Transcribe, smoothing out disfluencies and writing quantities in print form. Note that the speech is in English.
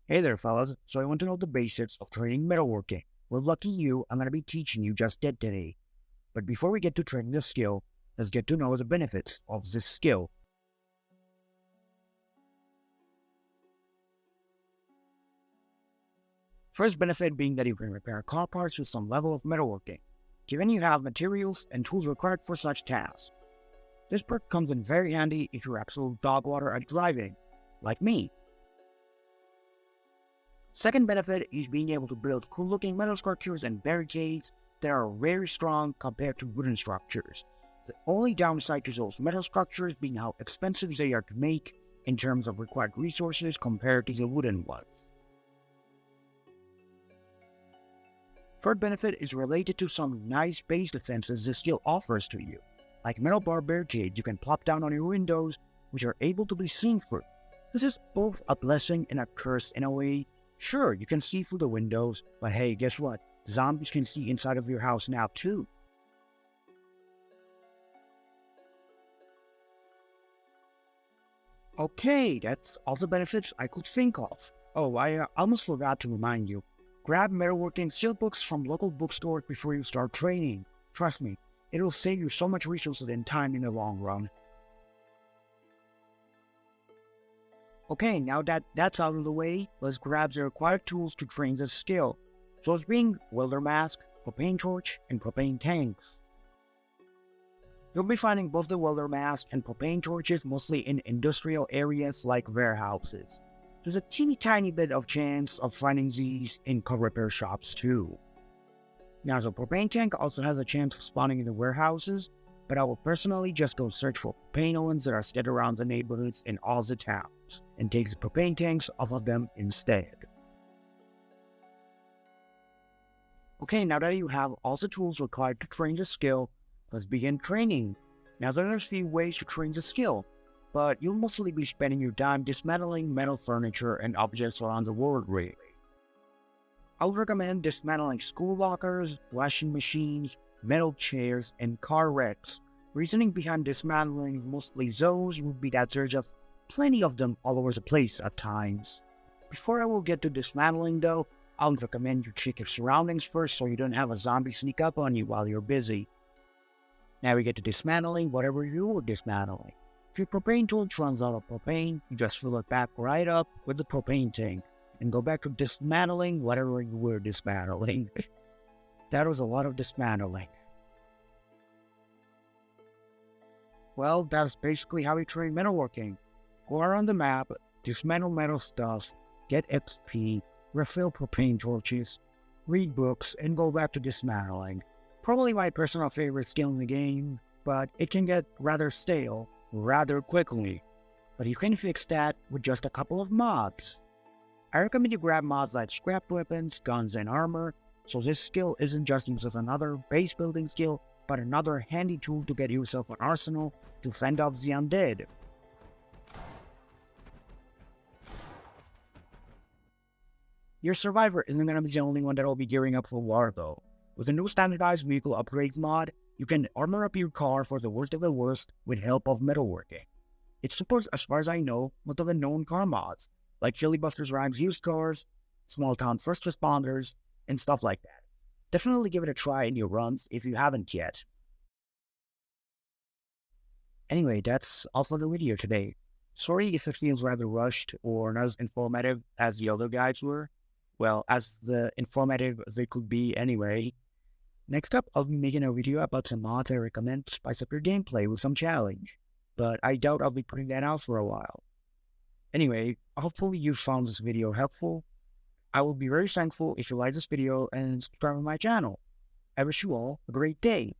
Hey there, fellas. So I want to know the basics of training metalworking. Well, lucky you, I'm going to be teaching you just that today. But before we get to training the skill, let's get to know the benefits of this skill. First benefit being that you can repair car parts with some level of metalworking, given you have materials and tools required for such tasks. This perk comes in very handy if you're absolute dog water at driving, like me. Second benefit is being able to build cool-looking metal structures and barricades that are very strong compared to wooden structures. The only downside to those metal structures being how expensive they are to make in terms of required resources compared to the wooden ones. Third benefit is related to some nice base defenses this skill offers to you, like metal bar barricades you can plop down on your windows, which are able to be seen through. This is both a blessing and a curse in a way. Sure, you can see through the windows, but hey, guess what? Zombies can see inside of your house now too. Okay, that's all the benefits I could think of. Oh, I almost forgot to remind you. Grab metalworking skill books from local bookstores before you start training. Trust me, it'll save you so much resources and time in the long run. Okay, now that that's out of the way, let's grab the required tools to train this skill. Those being welder mask, propane torch, and propane tanks. You'll be finding both the welder mask and propane torches mostly in industrial areas like warehouses. There's a teeny tiny bit of chance of finding these in car repair shops too. Now the propane tank also has a chance of spawning in the warehouses, but I will personally just go search for propane ovens that are scattered around the neighborhoods in all the towns, and take the propane tanks off of them instead. Okay, now that you have all the tools required to train the skill, let's begin training. Now there are a few ways to train the skill, but you'll mostly be spending your time dismantling metal furniture and objects around the world really. I would recommend dismantling school lockers, washing machines, metal chairs, and car wrecks. Reasoning behind dismantling mostly those would be that there's just plenty of them all over the place at times. Before I will get to dismantling though, I would recommend you check your surroundings first so you don't have a zombie sneak up on you while you're busy. Now we get to dismantling whatever you were dismantling. If your propane torch runs out of propane, you just fill it back right up with the propane tank and go back to dismantling whatever you were dismantling. That was a lot of dismantling. Well, that's basically how we train metalworking. Go around the map, dismantle metal stuff, get XP, refill propane torches, read books, and go back to dismantling. Probably my personal favorite skill in the game, but it can get rather stale rather quickly. But you can fix that with just a couple of mods. I recommend you grab mods like scrap weapons, guns, and armor, so this skill isn't just used as another base building skill, but another handy tool to get yourself an arsenal to fend off the undead. Your survivor isn't going to be the only one that will be gearing up for war though. With a new standardized vehicle upgrades mod, you can armor up your car for the worst of the worst with help of metalworking. It supports, as far as I know, most of the known car mods, like Filibusters Rhymes used cars, small town first responders, and stuff like that. Definitely give it a try in your runs if you haven't yet. Anyway, that's all for the video today. Sorry if it feels rather rushed or not as informative as the other guides were. Well, as informative as they could be anyway. Next up, I'll be making a video about some mods I recommend to spice up your gameplay with some challenge, but I doubt I'll be putting that out for a while. Anyway, hopefully you found this video helpful. I will be very thankful if you like this video and subscribe to my channel. I wish you all a great day.